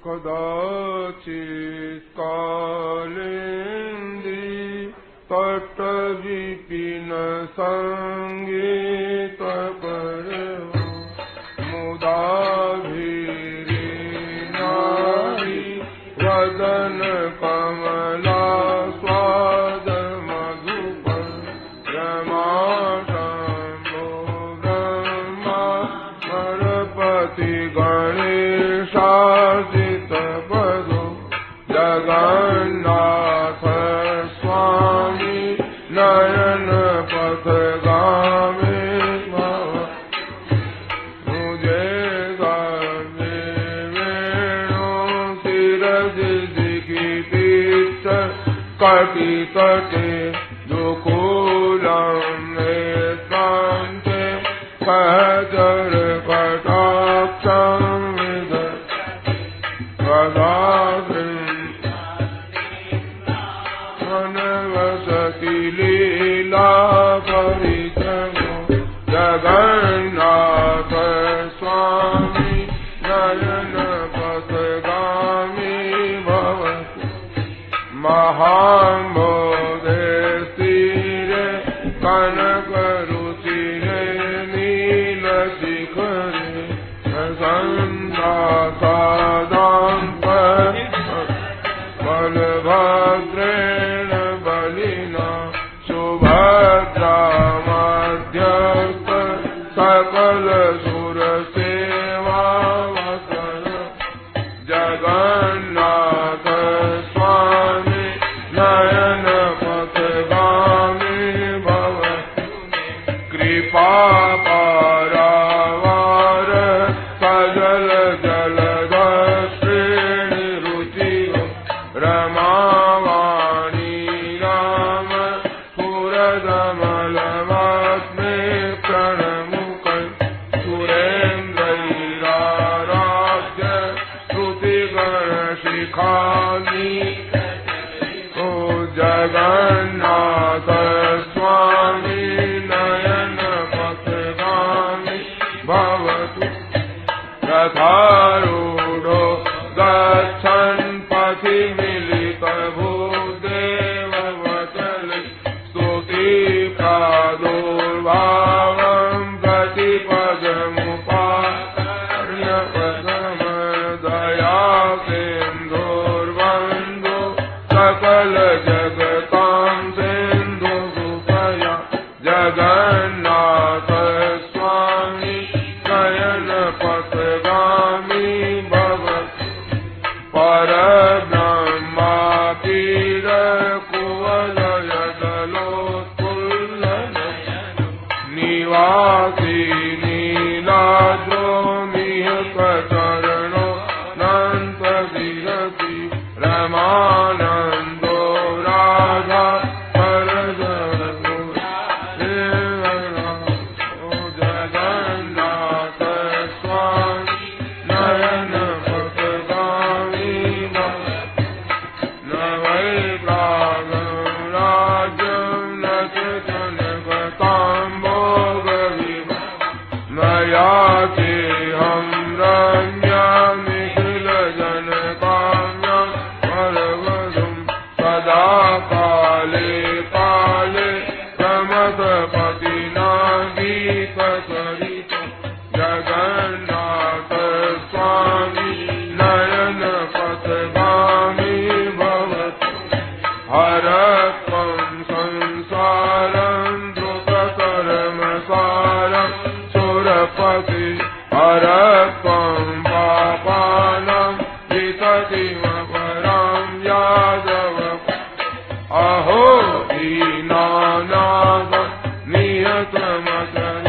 कदाचित् कालिन्दी तटविपिन सङ्गीतपर मुदाभिरीनादि वदन कमला स्वाद मधुपर रमाशम्भो ब्रह्मा गणपति गणेशार्चित पदो जगन्नाथ स्वामी नयन पथगामी मुझे गावे वेणु सिरज दिखिपीत कटि तटे दुकूलं नेत्रान्ते सहचर कटाक्षं विद वसति लीला परिचयो जगन्नाथ स्वामी नयन पथगामी भवतु महाम्बोधे स्थिरे कनकरुचिरे नीलशिखरे सन्ध्यासादान्त बलभद्रेण बलिना सुभद्रा मध्यस्थ सकल सुर सेवा वसन जगन्नाथ स्वामी नयन पथगामी भवतु कृपा पारावार सजल जलधश्रेणी रुचि रमावाणी राम पुरदमलवास्मे प्रणमुख सुरेन्द्रैराराध्य श्रुतिगणशिखानि ओ जगन्नाथ स्वामी नयन पथगामी भवतु रथारूढो गच्छन् पथि मिलित भूदेववचल स्तुति प्रादुर्भावं प्रतिपदमुपाकर्ण्य प्रथम दया सिन्धुर्बन्धु सकल जगतां सिन्धु कृपया जगन्नाथ स्वामी नयन पथगामी भवतु परब्रह्मातीर कुवलयदलोत्फुल्लन निवासी नीलाद्रो निहतचरणो नन्त विरति रमानन्दो राधा सरजगो जगन्नाथ स्वामी नयन पथगामी न वै प्रागं राज्यं न च जनकताम्बोगविव न याचेऽहं रम्यानिखिलजनकाम्यं वरवधुं सदा काले काले रमतपतिना गीतसरितं जगन्नाथ स्वामी नयन पथगामी भवतु हरत्वं संसारं द्रुततरमसारं सुरपति हरत्वं पापानां विततिमपरां यादव अहो दीनानाथ नियतमचल